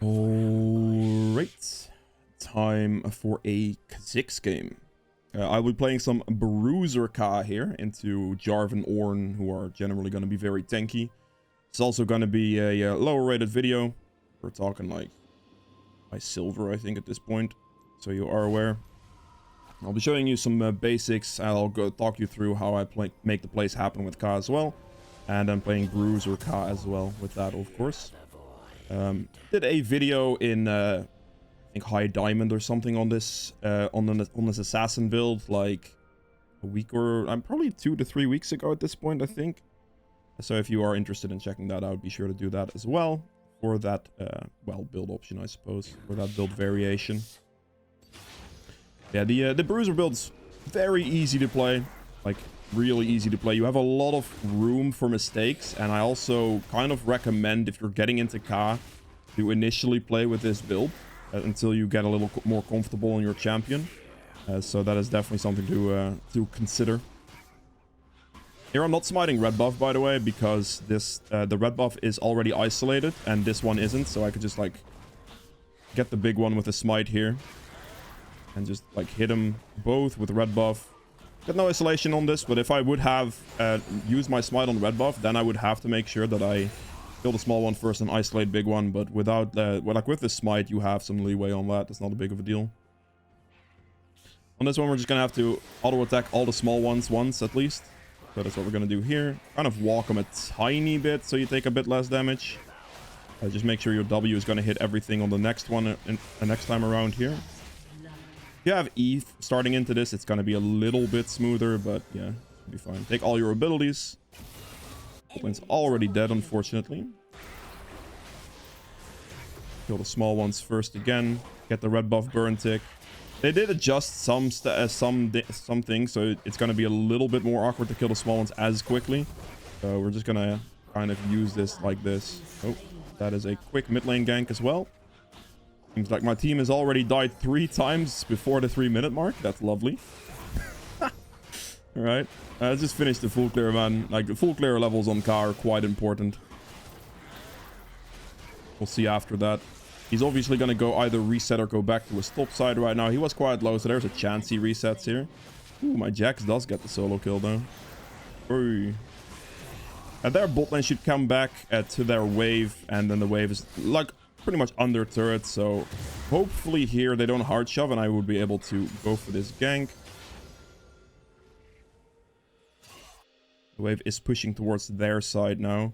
Alright, time for a Kha'zix game. I'll be playing some Bruiser Ka here into Jarvan Ornn, who are generally going to be very tanky. It's also going to be a lower rated video. We're talking like by silver, I think, at this point, so you are aware. I'll be showing you some basics. I'll go talk you through how I make the plays happen with Ka as well. And I'm playing Bruiser Ka as well with that, of course. Did a video in I think High Diamond or something on this on this assassin build like a week or probably 2 to 3 weeks ago at this point, I think. So if you are interested in checking that out, be sure to do that as well for that well, build option, I suppose, for that build variation. Yeah, the Bruiser build's very easy to play, like really easy to play. You have a lot of room for mistakes, and I also kind of recommend, if you're getting into Ka, to initially play with this build until you get a little more comfortable in your champion. So that is definitely something to consider. Here I'm not smiting red buff, by the way, because this the red buff is already isolated and this one isn't, so I could just like get the big one with a smite here and just like hit him both with red buff. Got no isolation on this, but if I would have used my smite on red buff, then I would have to make sure that I kill the small one first and isolate big one. But without well, like with the smite, you have some leeway on that. It's not a big of a deal. On this one, we're just gonna have to auto attack all the small ones once at least. So that's what we're gonna do here. Kind of walk them a tiny bit so you take a bit less damage. Just make sure your W is gonna hit everything on the next one and the next time around here. If you have E starting into this, it's going to be a little bit smoother, but yeah, it'll be fine. Take all your abilities. Botling's already dead, unfortunately. Kill the small ones first again. Get the red buff burn tick. They did adjust some things, so it's going to be a little bit more awkward to kill the small ones as quickly. So we're just going to kind of use this like this. Oh, that is a quick mid lane gank as well. Seems like my team has already died 3 times before the 3-minute mark. That's lovely. Alright. Let's just finish the full clear, man. Like, the full clear levels on Ka are quite important. We'll see after that. He's obviously going to go either reset or go back to his top side right now. He was quite low, so there's a chance he resets here. Ooh, my Jax does get the solo kill, though. Ooh. And their bot lane should come back to their wave, and then the wave is, like, pretty much under turret, so hopefully here they don't hard shove and I would be able to go for this gank. The wave is pushing towards their side now.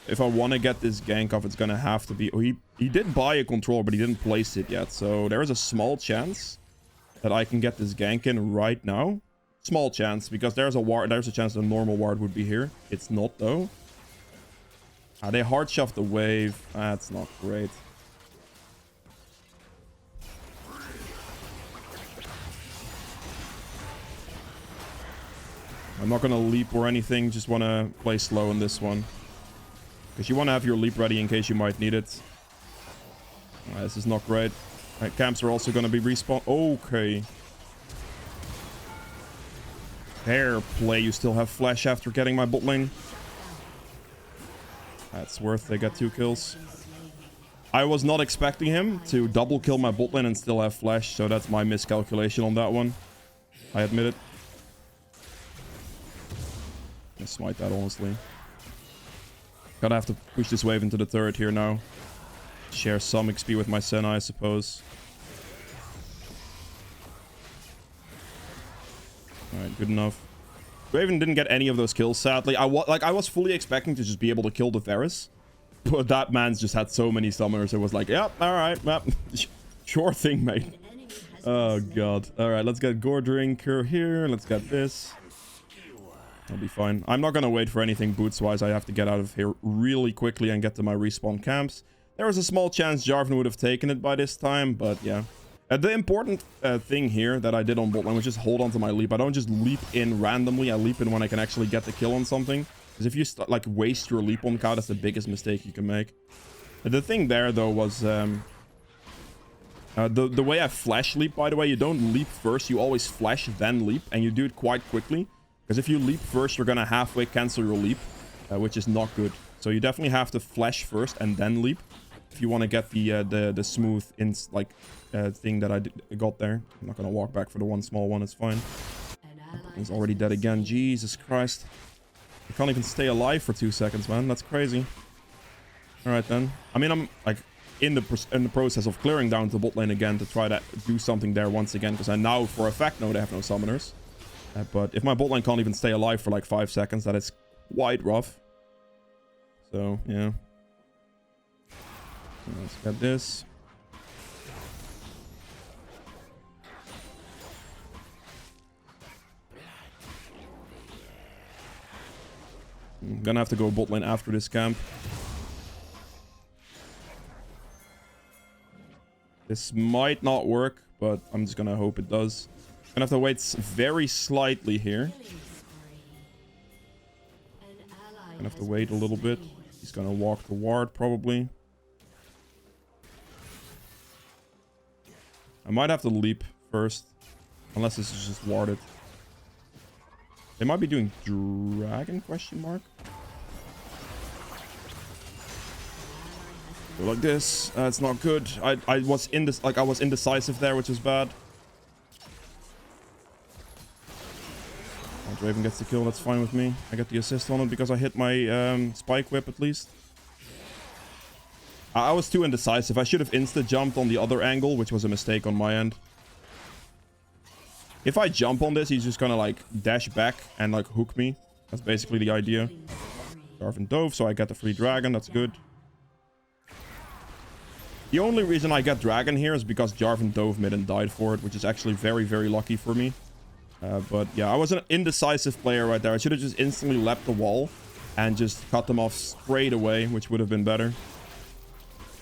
If I want to get this gank off, it's gonna have to be... Oh, he did buy a control, but he didn't place it yet, so there is a small chance that I can get this gank in right now. Small chance, because there's a chance the normal ward would be here. It's not, though. They hard shoved the wave. That's not great. I'm not going to leap or anything. Just want to play slow in this one. Because you want to have your leap ready in case you might need it. This is not great. Camps are also going to be respawn. Okay. Fair play. You still have flash after getting my bot lane. That's worth. They got 2 kills. I was not expecting him to double kill my bot lane and still have flash, so that's my miscalculation on that one. I admit it. I'm gonna smite that, honestly. Gonna have to push this wave into the turret here now. Share some XP with my Senna, I suppose. Alright, good enough. Raven didn't get any of those kills, sadly. I was fully expecting to just be able to kill the Varus, but that man's just had so many summoners. It was like, yep, alright, yep. Sure thing, mate. Oh, God. Alright, let's get Gore Drinker here. Let's get this. I'll be fine. I'm not gonna wait for anything boots-wise. I have to get out of here really quickly and get to my respawn camps. There was a small chance Jarvan would have taken it by this time, but yeah. The important thing here that I did on bot lane was just hold on to my leap. I don't just leap in randomly. I leap in when I can actually get the kill on something. Because if you like waste your leap on Ka, that's the biggest mistake you can make. The thing there, though, was the way I flash leap, by the way. You don't leap first. You always flash, then leap. And you do it quite quickly. Because if you leap first, you're going to halfway cancel your leap. Which is not good. So you definitely have to flash first and then leap. if you want to get the smooth thing that I got there. I'm not gonna walk back for the one small one. It's fine. He's already dead again. Jesus Christ. I can't even stay alive for 2 seconds, man. That's crazy. All right then. I mean, I'm like in the process of clearing down the bot lane again to try to do something there once again, because I now for a fact know they have no summoners. But if my bot lane can't even stay alive for like 5 seconds, that is quite rough. So yeah. Let's get this. I'm gonna have to go bot lane after this camp. This might not work, but I'm just gonna hope it does. Gonna have to wait very slightly here. Gonna have to wait a little bit. He's gonna walk the ward probably. I might have to leap first, unless this is just warded. They might be doing dragon question mark. Go like this. It's not good. I was indecisive there, which is bad. Draven gets the kill. That's fine with me. I get the assist on it because I hit my spike whip at least. I was too indecisive. I should have insta-jumped on the other angle, which was a mistake on my end. If I jump on this, he's just gonna like dash back and like hook me. That's basically the idea. Jarvan dove, so I get the free dragon. That's good. The only reason I get dragon here is because Jarvan dove mid and died for it, which is actually very, very lucky for me. But yeah, I was an indecisive player right there. I should have just instantly leapt the wall and just cut them off straight away, which would have been better.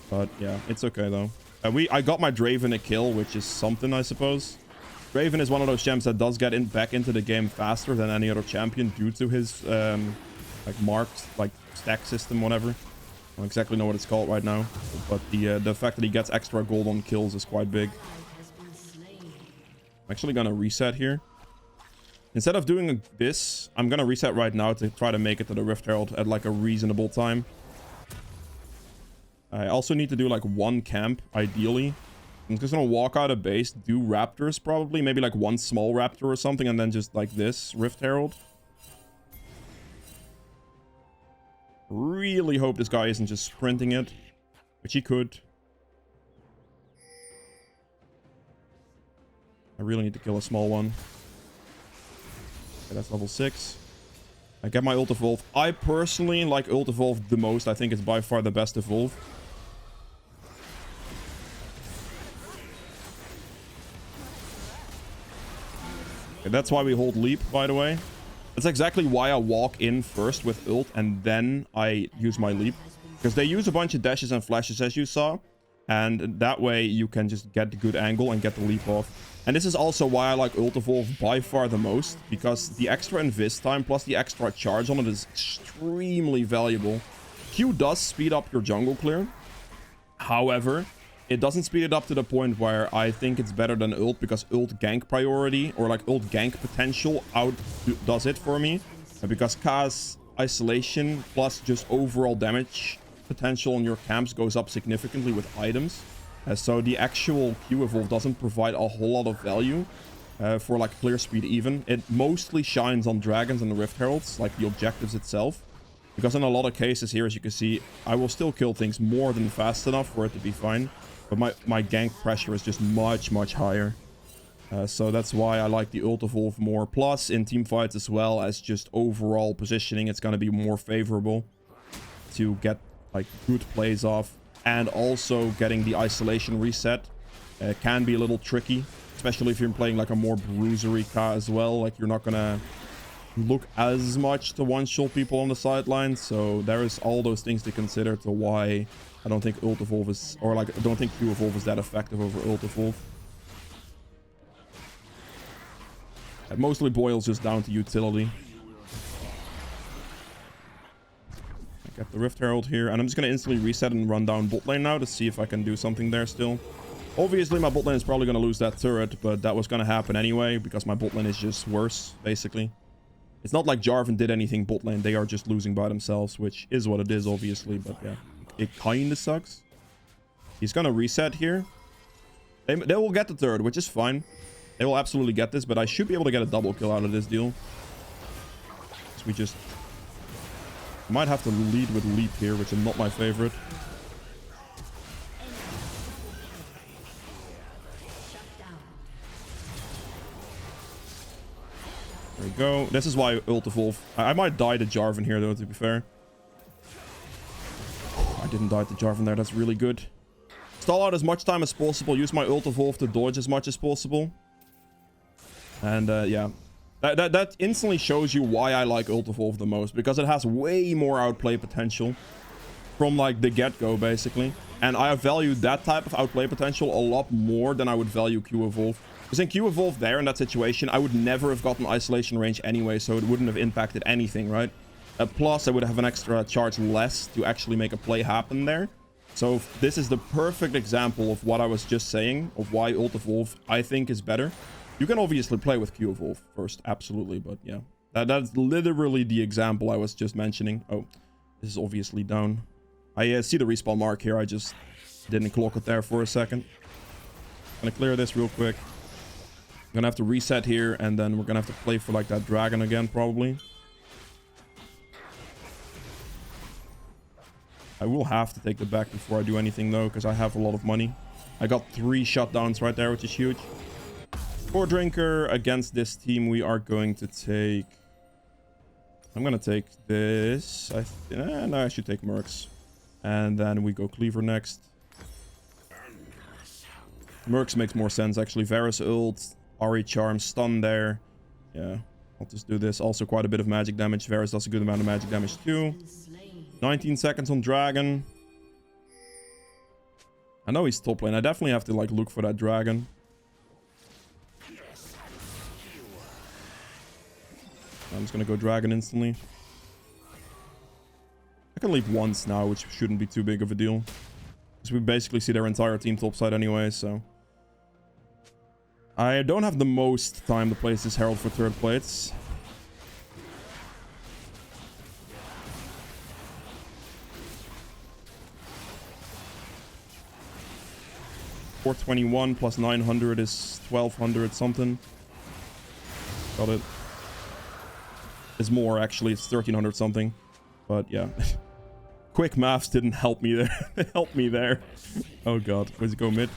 But yeah, it's okay though. I got my Draven a kill, which is something, I suppose. Draven is one of those champs that does get back into the game faster than any other champion due to his like marked like stack system, whatever. I don't exactly know what it's called right now, but the fact that he gets extra gold on kills is quite big. I'm actually gonna reset here. Instead of doing this, I'm gonna reset right now to try to make it to the Rift Herald at like a reasonable time. I also need to do like one camp, ideally. I'm just gonna walk out of base, do raptors probably, maybe like one small raptor or something, and then just like this Rift Herald. Really hope this guy isn't just sprinting it, which he could. I really need to kill a small one. Okay, that's level 6. I get my ult evolve. I personally like ult evolve the most. I think it's by far the best evolve. Okay, that's why we hold leap, by the way. That's exactly why I walk in first with ult and then I use my leap. Because they use a bunch of dashes and flashes, as you saw. And that way you can just get the good angle and get the leap off. And this is also why I like ult evolve by far the most. Because the extra invis time plus the extra charge on it is extremely valuable. Q does speed up your jungle clear. However, it doesn't speed it up to the point where I think it's better than ult, because ult gank priority or like ult gank potential does it for me. Because Kha'zix isolation plus just overall damage potential on your camps goes up significantly with items. So the actual Q evolve doesn't provide a whole lot of value for like clear speed even. It mostly shines on dragons and the Rift Heralds, like the objectives itself. Because in a lot of cases here, as you can see, I will still kill things more than fast enough for it to be fine. But my gank pressure is just much, much higher. So that's why I like the ult evolve more. Plus, in team fights as well as just overall positioning, it's going to be more favorable to get like good plays off. And also getting the isolation reset can be a little tricky. Especially if you're playing like a more bruisery Ka as well. Like you're not going to look as much to one-shot people on the sidelines. So there is all those things to consider to why I don't think ult evolve is, or like I don't think Q evolve is that effective over ult evolve. It mostly boils just down to utility. I get the Rift Herald here, and I'm just gonna instantly reset and run down bot lane now to see if I can do something there still. Obviously my bot lane is probably gonna lose that turret, but that was gonna happen anyway because my bot lane is just worse, basically. It's not like Jarvan did anything bot lane, they are just losing by themselves, which is what it is obviously, but yeah. It kinda sucks. He's gonna reset here. They will get the third, which is fine. They will absolutely get this, but I should be able to get a double kill out of this deal. So we just might have to lead with leap here, which is not my favorite. There we go. This is why ult evolve. I might die to Jarvan here, though, to be fair. I didn't die to Jarvan there. That's really good. Stall out as much time as possible. Use my ult evolve to dodge as much as possible. And yeah. That instantly shows you why I like ult evolve the most. Because it has way more outplay potential. From like the get-go, basically. And I value that type of outplay potential a lot more than I would value Q evolve. Because in Q evolve there, in that situation, I would never have gotten isolation range anyway, so it wouldn't have impacted anything, right? Plus, I would have an extra charge less to actually make a play happen there. So this is the perfect example of what I was just saying, of why ult evolve I think is better. You can obviously play with Q evolve first, absolutely, but yeah. That's literally the example I was just mentioning. Oh, this is obviously down. I see the respawn mark here, I just didn't clock it there for a second. Gonna clear this real quick. Gonna have to reset here, and then we're gonna have to play for like that dragon again, probably. I will have to take the back before I do anything though, because I have a lot of money. I got 3 shutdowns right there, which is huge. For Drinker against this team, we are going to take... I'm gonna take this. No, I should take Mercs. And then we go Cleaver next. Mercs makes more sense, actually. Varus ult, Ari Charm, stun there. Yeah, I'll just do this. Also quite a bit of magic damage. Varus does a good amount of magic damage too. 19 seconds on Dragon. I know he's top lane. I definitely have to like look for that Dragon. I'm just gonna go Dragon instantly. I can leave once now, which shouldn't be too big of a deal. Because we basically see their entire team topside anyway, so... I don't have the most time to place this Herald for third plates. $421 plus 900 is 1200 something. Got it. It's more, actually. It's 1300 something. But yeah. Quick maths didn't help me there. It helped me there. Oh god. Where's it go mid?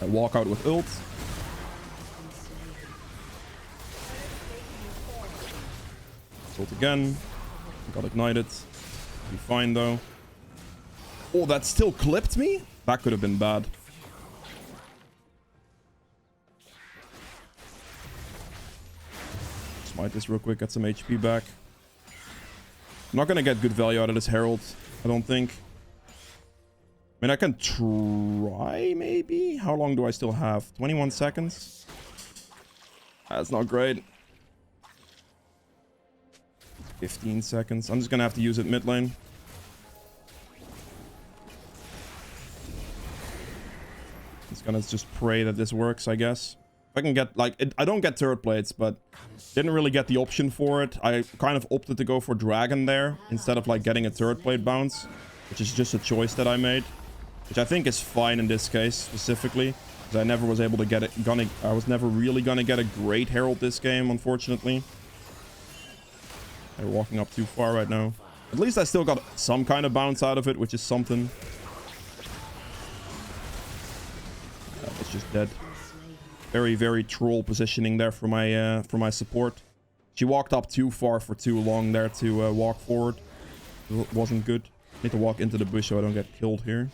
I walk out with ult. Ult again. Got ignited. Be fine though. Oh, that still clipped me? That could have been bad. Smite this real quick, get some HP back. I'm not gonna get good value out of this Herald, I don't think. I mean, I can try, maybe? How long do I still have? 21 seconds? That's not great. 15 seconds. I'm just gonna have to use it mid lane. Just gonna just pray that this works, I guess. If I can get, like, I don't get turret plates, but didn't really get the option for it. I kind of opted to go for Dragon there, instead of, like, getting a turret plate bounce, which is just a choice that I made. Which I think is fine in this case, specifically. Because I never was able to get it, I was never really gonna get a great Herald this game, unfortunately. They're walking up too far right now. At least I still got some kind of bounce out of it, which is something. It's just dead. Very, very troll positioning there for my support. She walked up too far for too long there to walk forward. It wasn't good. Need to walk into the bush so I don't get killed here.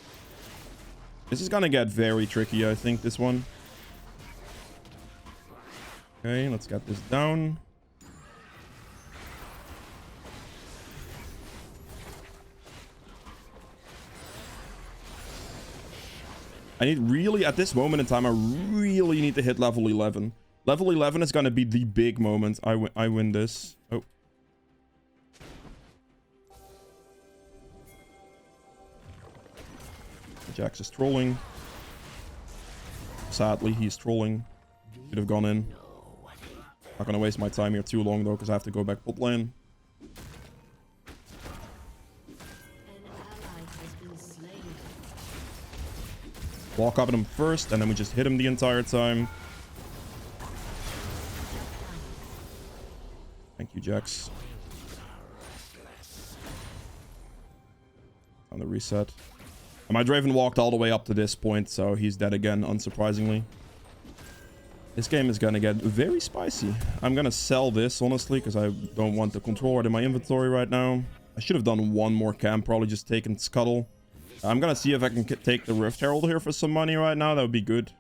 This is gonna get very tricky, I think, this one. Okay, let's get this down. I need really, at this moment in time, I really need to hit level 11. Level 11 is gonna be the big moment. I win this. Oh. Jax is trolling. Sadly, he's trolling. Should have gone in. Not gonna waste my time here too long though, because I have to go back bot lane. Walk up at him first, and then we just hit him the entire time. Thank you, Jax. On the reset. And my Draven walked all the way up to this point, so he's dead again, unsurprisingly. This game is gonna get very spicy. I'm gonna sell this, honestly, because I don't want the control right in my inventory right now. I should have done one more camp, probably just taken Scuttle. I'm gonna see if I can take the Rift Herald here for some money right now. That would be good.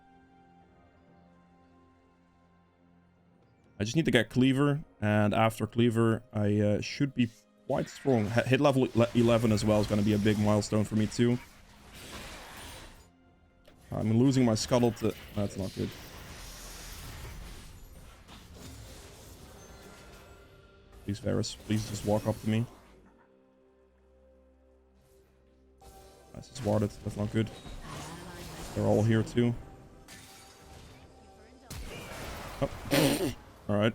I just need to get Cleaver, and after Cleaver, I should be quite strong. Hit level 11 as well is going to be a big milestone for me too. I'm losing my Scuttle to... That's not good. Please, Varus, please just walk up to me. Nice, it's warded. That's not good. They're all here too. Oh. Alright.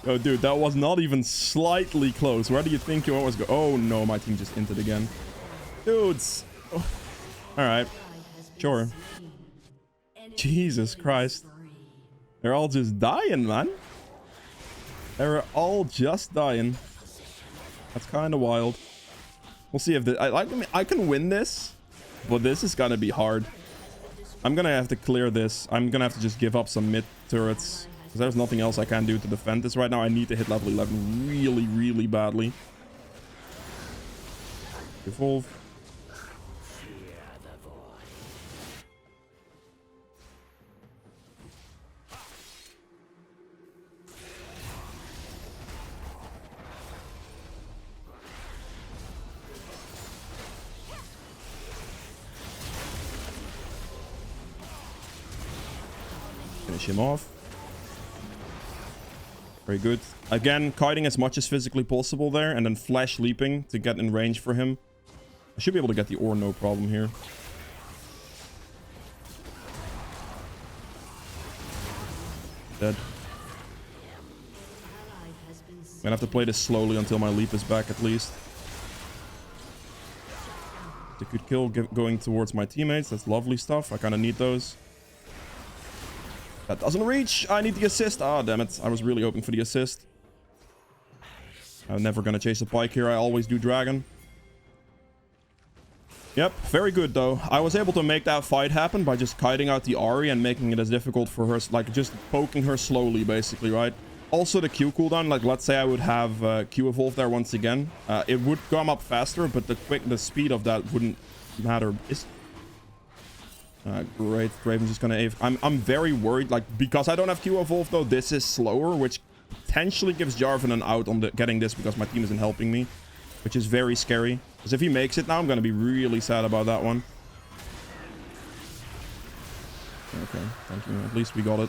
Oh, dude, that was not even slightly close. Where do you think you always go? Oh, no, my team just inted again. Dudes. Oh. Alright. Sure. Jesus Christ. They're all just dying, man. They're all just dying. That's kind of wild. We'll see if I can win this, but this is gonna be hard. I'm gonna have to clear this. I'm gonna have to just give up some mid turrets, because there's nothing else I can do to defend this right now. I need to hit level 11 really, really badly. Evolve. Finish him off. Very good. Again, kiting as much as physically possible there, and then flash leaping to get in range for him. I should be able to get the ore, no problem here. Dead. I'm gonna have to play this slowly until my leap is back at least. It's a good kill going towards my teammates. That's lovely stuff. I kind of need those. That doesn't reach. I need the assist. Ah, damn it. I was really hoping for the assist. I'm never going to chase a pike here. I always do dragon. Yep, very good though. I was able to make that fight happen by just kiting out the Ahri and making it as difficult for her, like just poking her slowly basically, right? Also the Q cooldown, like let's say I would have Q evolve there once again. It would come up faster, but the speed of that wouldn't matter. Great, Draven's just gonna AF. I'm very worried, like, because I don't have Q evolve though, this is slower, which potentially gives Jarvan an out on getting this because my team isn't helping me, which is very scary. Because if he makes it now, I'm gonna be really sad about that one. Okay, thank you. At least we got it.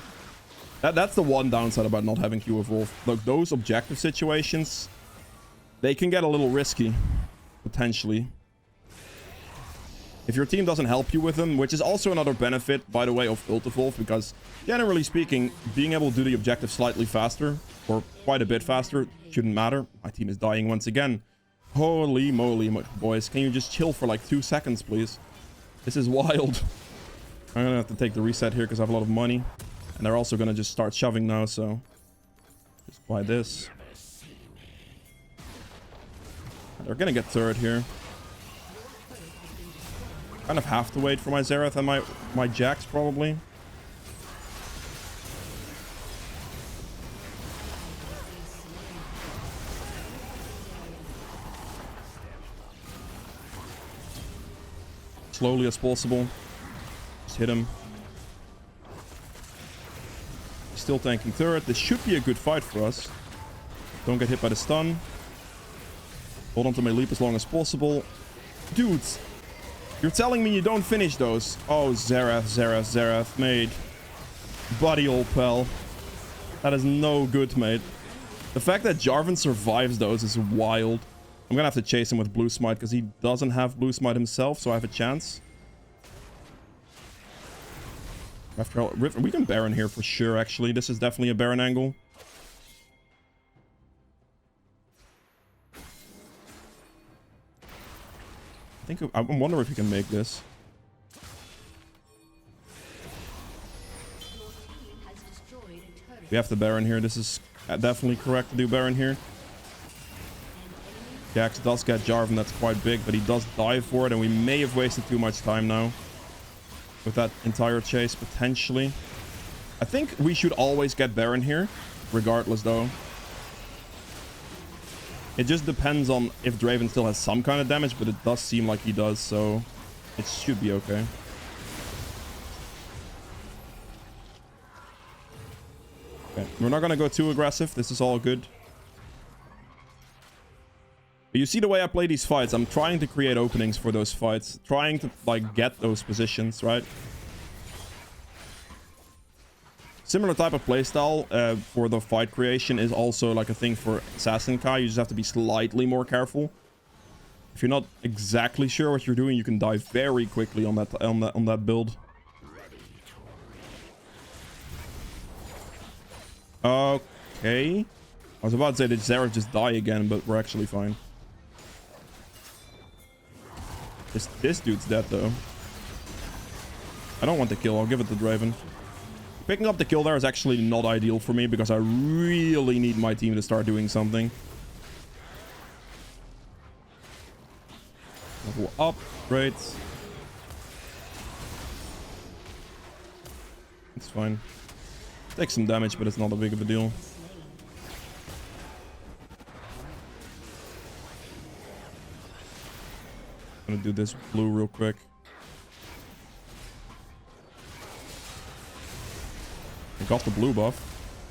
That's the one downside about not having Q evolve. Look, those objective situations, they can get a little risky, potentially. If your team doesn't help you with them, which is also another benefit, by the way, of ult evolve, because generally speaking, being able to do the objective slightly faster, or quite a bit faster, shouldn't matter. My team is dying once again. Holy moly, boys. Can you just chill for like 2 seconds, please? This is wild. I'm gonna have to take the reset here because I have a lot of money. And they're also gonna just start shoving now, so... just buy this. They're gonna get third here. Kind of have to wait for my Xerath and my Jax, probably. Slowly as possible. Just hit him. Still tanking turret. This should be a good fight for us. Don't get hit by the stun. Hold on to my leap as long as possible. Dudes! You're telling me you don't finish those? Oh, Xerath, mate. Buddy, old pal. That is no good, mate. The fact that Jarvan survives those is wild. I'm gonna have to chase him with Blue Smite because he doesn't have Blue Smite himself, so I have a chance. After all, we can Baron here for sure, actually. This is definitely a Baron angle. I wonder if we can make this. We have the Baron here. This is definitely correct to do Baron here. Kha'zix does get Jarvan. That's quite big, but he does die for it, and we may have wasted too much time now with that entire chase, potentially. I think we should always get Baron here, regardless, though. It just depends on if Draven still has some kind of damage, but it does seem like he does, so it should be okay. Okay, we're not gonna go too aggressive. This is all good. But you see the way I play these fights. I'm trying to create openings for those fights. Trying to, like, get those positions, right? Similar type of playstyle for the fight creation is also, like, a thing for Assassin Kai. You just have to be slightly more careful. If you're not exactly sure what you're doing, you can die very quickly on that build. Okay. I was about to say that Xerath just die again, but we're actually fine. This dude's dead, though. I don't want the kill. I'll give it to Draven. Picking up the kill there is actually not ideal for me because I really need my team to start doing something. Level up. Great. It's fine. Take some damage, but it's not a big of a deal. I'm gonna do this blue real quick. I got the blue buff.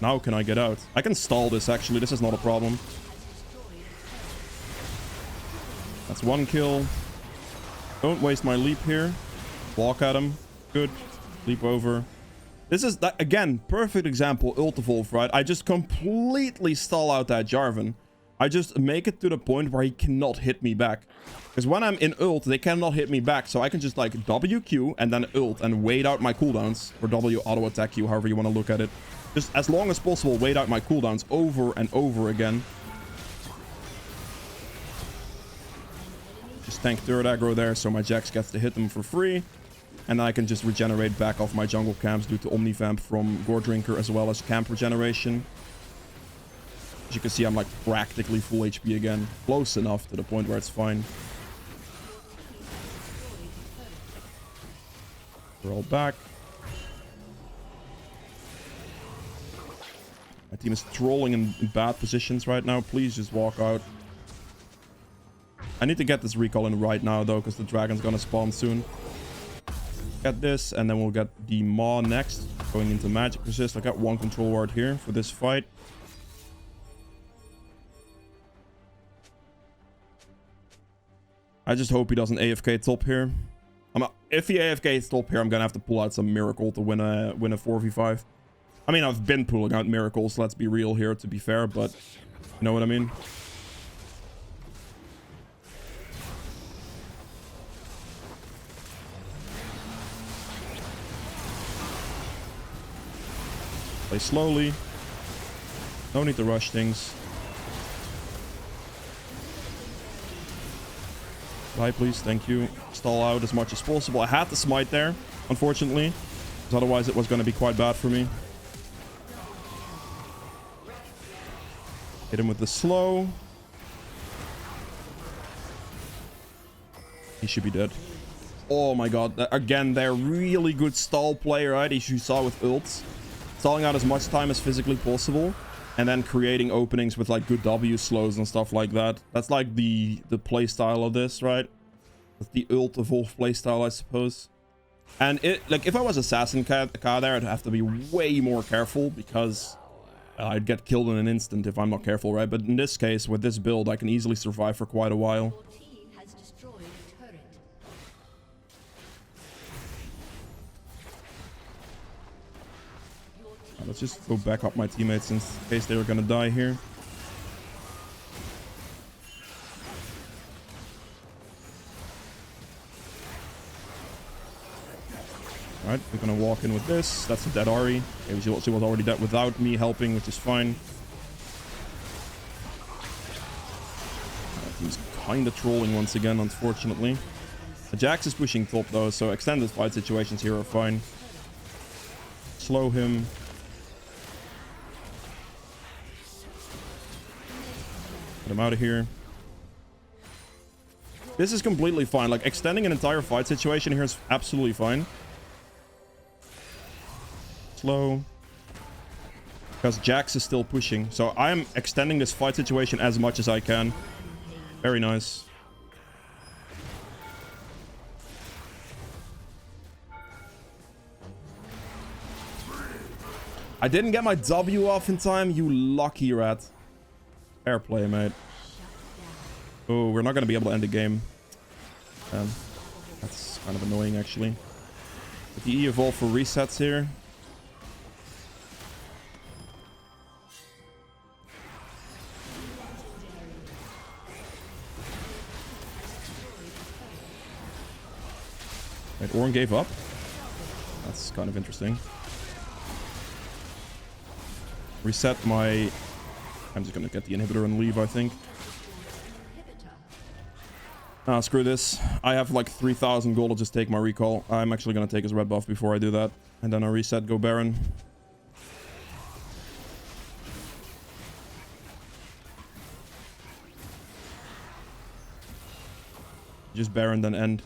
Now can I get out? I can stall this, actually. This is not a problem. That's one kill. Don't waste my leap here. Walk at him. Good. Leap over. This is, that again, perfect example, ult evolve, right? I just completely stall out that Jarvan. I just make it to the point where he cannot hit me back. Because when I'm in ult, they cannot hit me back. So I can just, like, WQ and then ult and wait out my cooldowns. Or W auto attack you, however you want to look at it. Just as long as possible, wait out my cooldowns over and over again. Just tank third aggro there, so my Jax gets to hit them for free. And then I can just regenerate back off my jungle camps due to Omnivamp from Gore Drinker, as well as camp regeneration. As you can see, I'm like practically full HP again. Close enough to the point where it's fine. We're all back. My team is trolling in bad positions right now. Please just walk out. I need to get this recall in right now, though, because the dragon's gonna spawn soon. Get this, and then we'll get the Maw next. Going into magic resist. I got one control ward here for this fight. I just hope he doesn't AFK top here. If he AFKs top here, I'm gonna have to pull out some miracle to win a 4v5. I mean, I've been pulling out miracles, let's be real here, to be fair, but you know what I mean? Play slowly. No need to rush things. Die, please. Thank you. Stall out as much as possible. I had the smite there, unfortunately, because otherwise it was going to be quite bad for me. Hit him with the slow. He should be dead. Oh my god. Again, they're really good stall play, right? As you saw with ults. Stalling out as much time as physically possible. And then creating openings with like good W slows and stuff like that. That's like the play style of this, right? That's the ult evolve play style, I suppose. And it, like, if I was Assassin Kai there, I'd have to be way more careful because I'd get killed in an instant if I'm not careful, right? But in this case, with this build, I can easily survive for quite a while. Let's just go back up my teammates in case they were gonna die here. Alright, we're gonna walk in with this. That's a dead Ahri. Okay, she was already dead without me helping, which is fine. He's kinda trolling once again, unfortunately. Jax is pushing top though, so extended fight situations here are fine. Slow him. Get him out of here. This is completely fine. Like, extending an entire fight situation here is absolutely fine. Slow. Because Jax is still pushing. So I am extending this fight situation as much as I can. Very nice. I didn't get my W off in time, you lucky rat. Fair play, mate. Oh, we're not going to be able to end the game. That's kind of annoying, actually. But the E evolve for resets here. Wait, Ornn gave up? That's kind of interesting. Reset my... I'm just gonna get the inhibitor and leave, I think. Ah, screw this. I have like 3,000 gold. I'll just take my recall. I'm actually gonna take his red buff before I do that. And then I reset, go Baron. Just Baron, then end.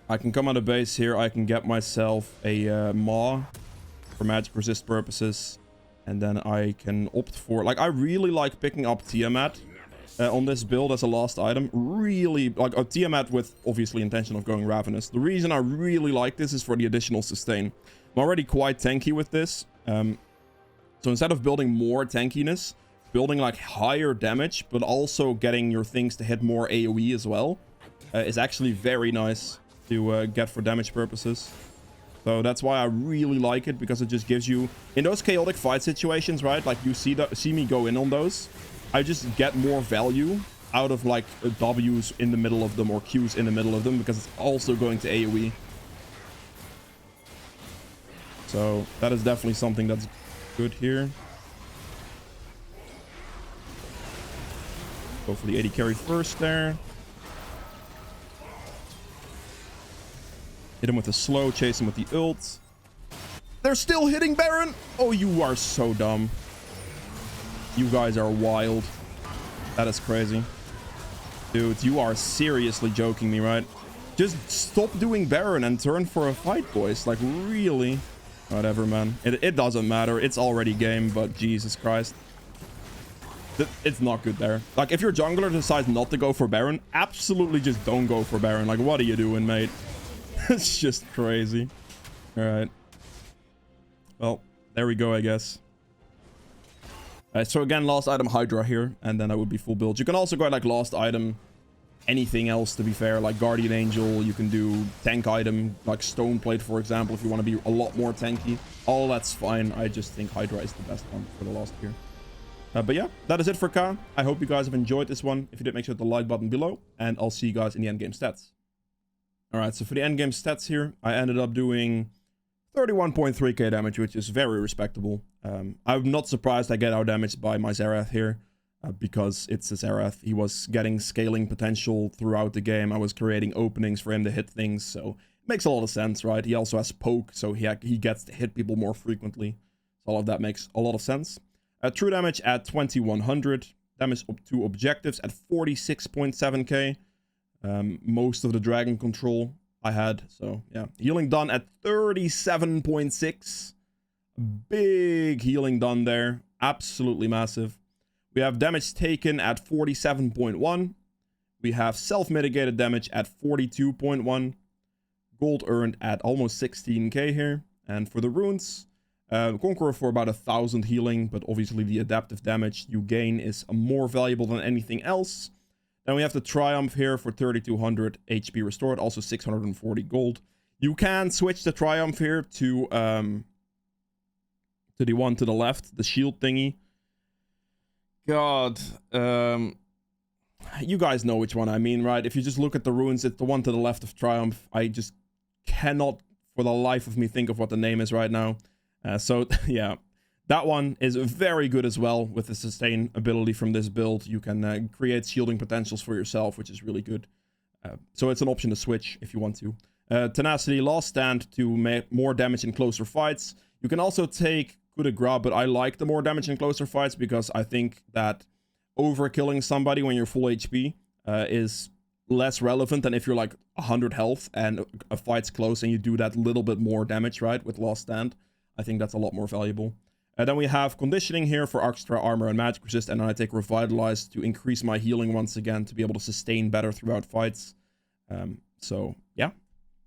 I can come out of base here. I can get myself a Maw for magic resist purposes. And then I can opt for... Like, I really like picking up Tiamat on this build as a last item. Really... Like, a Tiamat with, obviously, intention of going Ravenous. The reason I really like this is for the additional sustain. I'm already quite tanky with this. So instead of building more tankiness, building, like, higher damage, but also getting your things to hit more AoE as well, is actually very nice to get for damage purposes. So that's why I really like it, because it just gives you... In those chaotic fight situations, right? Like, you see me go in on those. I just get more value out of, like, W's in the middle of them or Q's in the middle of them, because it's also going to AoE. So that is definitely something that's good here. Go for the 80 carry first there. Hit him with the slow, chase him with the ult. They're still hitting Baron! Oh, you are so dumb. You guys are wild. That is crazy. Dude, you are seriously joking me, right? Just stop doing Baron and turn for a fight, boys. Like, really? Whatever, man. It doesn't matter. It's already game, but Jesus Christ. It's not good there. Like, if your jungler decides not to go for Baron, absolutely just don't go for Baron. Like, what are you doing, mate? It's just crazy. All right. Well, there we go, I guess. So again, last item Hydra here, and then I would be full build. You can also go like last item anything else, to be fair, like Guardian Angel. You can do tank item like Stone Plate, for example, if you want to be a lot more tanky. All that's fine. I just think Hydra is the best one for the last tier. But yeah, that is it for Ka. I hope you guys have enjoyed this one. If you did, make sure to hit the like button below, and I'll see you guys in the endgame stats. Alright, so for the endgame stats here, I ended up doing 31.3k damage, which is very respectable. I'm not surprised I get outdamaged by my Xerath here, because it's a Xerath. He was getting scaling potential throughout the game. I was creating openings for him to hit things, so it makes a lot of sense, right? He also has poke, so he gets to hit people more frequently. So all of that makes a lot of sense. True damage at 2100. Damage up to objectives at 46.7k. Most of the dragon control I had, so yeah. Healing done at 37.6. Big healing done there. Absolutely massive. We have damage taken at 47.1. We have self-mitigated damage at 42.1. Gold earned at almost 16k here. And for the runes, Conqueror for about 1,000 healing, but obviously the adaptive damage you gain is more valuable than anything else. Then we have the Triumph here for 3,200 HP restored, also 640 gold. You can switch the Triumph here to the one to the left, the shield thingy. God, you guys know which one I mean, right? If you just look at the runes, it's the one to the left of Triumph. I just cannot, for the life of me, think of what the name is right now. So, yeah. That one is very good as well with the sustain ability from this build. You can create shielding potentials for yourself, which is really good. So it's an option to switch if you want to. Tenacity, Last Stand to make more damage in closer fights. You can also take Coup de Grace, but I like the more damage in closer fights because I think that overkilling somebody when you're full HP is less relevant than if you're like 100 health and a fight's close and you do that little bit more damage, right, with Last Stand. I think that's a lot more valuable. Then we have Conditioning here for extra armor and magic resist, and then I take Revitalize to increase my healing once again to be able to sustain better throughout fights. So, yeah.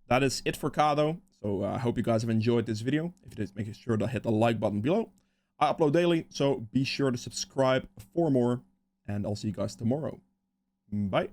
That is it for Kado. So, I hope you guys have enjoyed this video. If you did, make sure to hit the like button below. I upload daily, so be sure to subscribe for more, and I'll see you guys tomorrow. Bye.